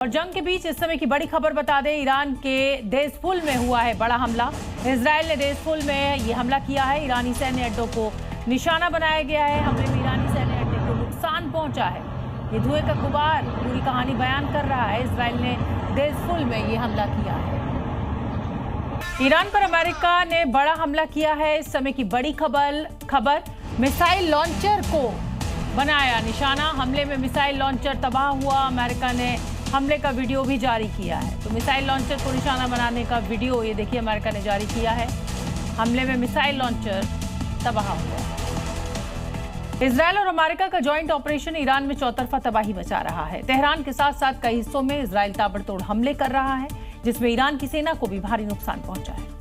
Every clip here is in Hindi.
और जंग के बीच इस समय की बड़ी खबर बता दें, ईरान के देज़फुल में हुआ है बड़ा हमला। इजराइल ने देज़फुल में ये हमला किया है। ईरानी सैन्य अड्डों को निशाना बनाया गया है। हमले में ईरानी सैन्य अड्डे को नुकसान पहुंचा है। ये धुएं का गुबार पूरी कहानी बयान कर रहा है। इजराइल ने देज़फुल में ये हमला किया है। ईरान पर अमेरिका ने बड़ा हमला किया है। इस समय की बड़ी खबर मिसाइल लॉन्चर को बनाया निशाना। हमले में मिसाइल लॉन्चर तबाह हुआ। अमेरिका ने हमले का वीडियो भी जारी किया है। तो मिसाइल लॉन्चर को निशाना बनाने का वीडियो ये देखिए अमेरिका ने जारी किया है। हमले में मिसाइल लॉन्चर तबाह हुआ। इजराइल और अमेरिका का जॉइंट ऑपरेशन ईरान में चौतरफा तबाही मचा रहा है। तेहरान के साथ साथ कई हिस्सों में इजराइल ताबड़तोड़ हमले कर रहा है, जिसमें ईरान की सेना को भी भारी नुकसान पहुंचा है।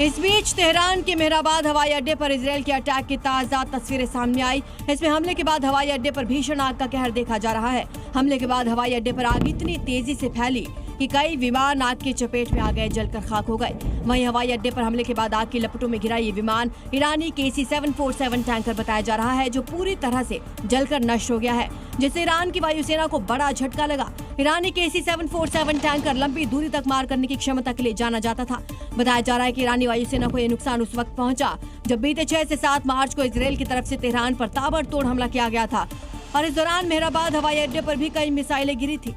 इस बीच तेहरान के मेहराबाद हवाई अड्डे पर इजरायल के अटैक की ताज़ा तस्वीरें सामने आई। इसमें हमले के बाद हवाई अड्डे पर भीषण आग का कहर देखा जा रहा है। हमले के बाद हवाई अड्डे पर आग इतनी तेजी से फैली कि कई विमान आग की चपेट में आ गए, जलकर खाक हो गए। वहीं हवाई अड्डे पर हमले के बाद आग की लपटों में घिरा ये विमान ईरानी KC-747 टैंकर बताया जा रहा है, जो पूरी तरह से जलकर नष्ट हो गया है, जिससे ईरान की वायुसेना को बड़ा झटका लगा। ईरानी KC-747 टैंकर लंबी दूरी तक मार करने की क्षमता के लिए जाना जाता था। बताया जा रहा है कि ईरानी वायुसेना को यह नुकसान उस वक्त पहुंचा जब बीते 6 से 7 मार्च को इजरायल की तरफ से तेहरान पर ताबड़तोड़ हमला किया गया था और इस दौरान मेहराबाद हवाई अड्डे पर भी कई मिसाइलें गिरी थी।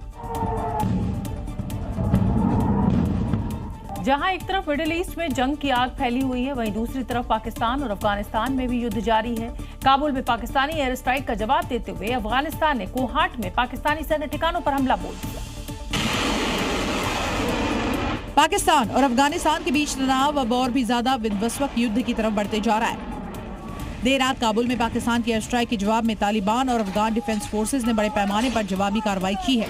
जहां एक तरफ मिडिल ईस्ट में जंग की आग फैली हुई है, वहीं दूसरी तरफ पाकिस्तान और अफगानिस्तान में भी युद्ध जारी है। काबुल में पाकिस्तानी एयर स्ट्राइक का जवाब देते हुए अफगानिस्तान ने कोहाट में पाकिस्तानी सैन्य ठिकानों पर हमला बोल दिया। पाकिस्तान और अफगानिस्तान के बीच तनाव अब और भी ज्यादा विध्वंसक युद्ध की तरफ बढ़ते जा रहा है। देर रात काबुल में पाकिस्तान की एयर स्ट्राइक के जवाब में तालिबान और अफगान डिफेंस फोर्सेज ने बड़े पैमाने पर जवाबी कार्रवाई की है।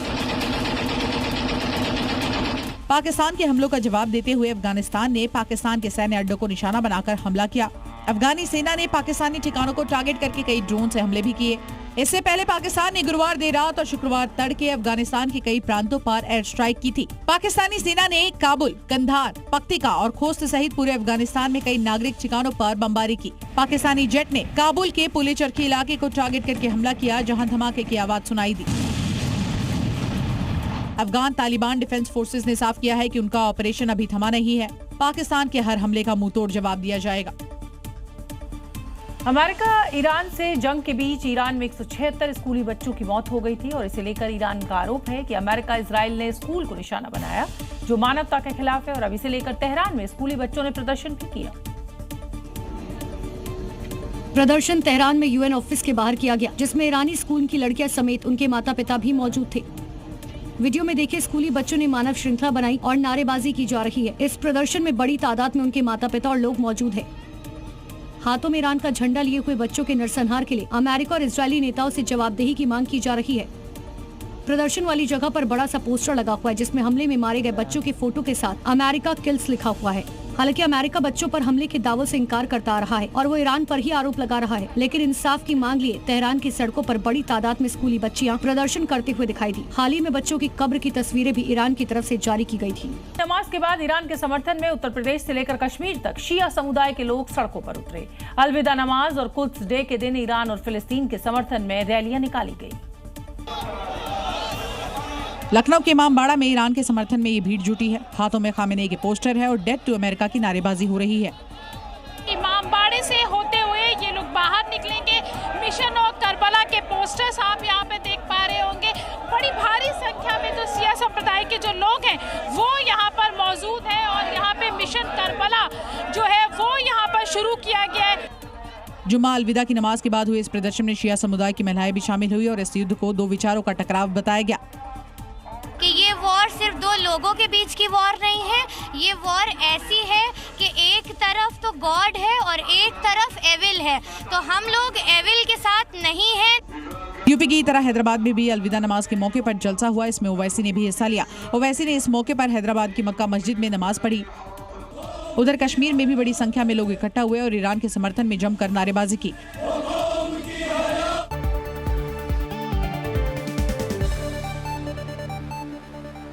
पाकिस्तान के हमलों का जवाब देते हुए अफगानिस्तान ने पाकिस्तान के सैन्य अड्डों को निशाना बनाकर हमला किया। अफगानी सेना ने पाकिस्तानी ठिकानों को टारगेट करके कई ड्रोन से हमले भी किए। इससे पहले पाकिस्तान ने गुरुवार देर रात और शुक्रवार तड़के अफगानिस्तान के कई प्रांतों पर एयर स्ट्राइक की थी। पाकिस्तानी सेना ने काबुल, कंधार, पख्तिका और खोस्त सहित पूरे अफगानिस्तान में कई नागरिक ठिकानों पर बमबारी की। पाकिस्तानी जेट ने काबुल के पुले चरखी इलाके को टारगेट करके हमला किया, जहाँ धमाके की आवाज सुनाई दी। अफगान तालिबान डिफेंस फोर्सेज ने साफ किया है कि उनका ऑपरेशन अभी थमा नहीं है। पाकिस्तान के हर हमले का मुंहतोड़ जवाब दिया जाएगा। अमेरिका ईरान से जंग के बीच ईरान में 176 स्कूली बच्चों की मौत हो गई थी और इसे लेकर ईरान का आरोप है कि अमेरिका इजराइल ने स्कूल को निशाना बनाया, जो मानवता के खिलाफ है। और अब इसे लेकर तेहरान में स्कूली बच्चों ने प्रदर्शन भी किया। प्रदर्शन तेहरान में UN ऑफिस के बाहर किया गया, जिसमें ईरानी स्कूल की लड़कियां समेत उनके माता पिता भी मौजूद थे। वीडियो में देखे स्कूली बच्चों ने मानव श्रृंखला बनाई और नारेबाजी की जा रही है। इस प्रदर्शन में बड़ी तादाद में उनके माता पिता और लोग मौजूद हैं। हाथों में ईरान का झंडा लिए हुए बच्चों के नरसंहार के लिए अमेरिका और इजरायली नेताओं से जवाबदेही की मांग की जा रही है। प्रदर्शन वाली जगह पर बड़ा सा पोस्टर लगा हुआ है, जिसमें हमले में मारे गए बच्चों के फोटो के साथ अमेरिका किल्स लिखा हुआ है। हालांकि अमेरिका बच्चों पर हमले के दावों से इनकार करता आ रहा है और वो ईरान पर ही आरोप लगा रहा है, लेकिन इंसाफ की मांग लिए तेहरान की सड़कों पर बड़ी तादाद में स्कूली बच्चियां प्रदर्शन करते हुए दिखाई दी। हाल ही में बच्चों की कब्र की तस्वीरें भी ईरान की तरफ से जारी की गई थी। नमाज के बाद ईरान के समर्थन में उत्तर प्रदेश से लेकर कश्मीर तक शिया समुदाय के लोग सड़कों पर उतरे। अलविदा नमाज और कुद्स डे के दिन ईरान और फिलिस्तीन के समर्थन में रैलियां निकाली गयी। लखनऊ के इमामबाड़ा में ईरान के समर्थन में ये भीड़ जुटी है। हाथों में खामेनेई के पोस्टर है और डेथ टू अमेरिका की नारेबाजी हो रही है। इमामबाड़े से होते हुए ये लोग बाहर निकलेंगे। मिशन और करबला के पोस्टर्स आप यहाँ पे देख पा रहे होंगे। बड़ी भारी संख्या में जो शिया संप्रदाय के जो लोग हैं वो यहाँ पर मौजूद है और यहाँ पे मिशन करबला जो है वो यहाँ पर शुरू किया गया है। जुम्मा अलविदा की नमाज के बाद हुए इस प्रदर्शन में शिया समुदाय की महिलाएं भी शामिल हुई और इस युद्ध को दो विचारों का टकराव बताया गया कि ये वॉर सिर्फ दो लोगों के बीच की वॉर नहीं है। ये वॉर ऐसी है कि एक तरफ तो गॉड है और एक तरफ एविल है, तो हम लोग एविल के साथ नहीं हैं। यूपी की तरह हैदराबाद में भी अलविदा नमाज के मौके पर जलसा हुआ। इसमें ओवैसी ने भी हिस्सा लिया। ओवैसी ने इस मौके पर हैदराबाद की मक्का मस्जिद में नमाज पढ़ी। उधर कश्मीर में भी बड़ी संख्या में लोग इकट्ठा हुए और ईरान के समर्थन में जमकर नारेबाजी की।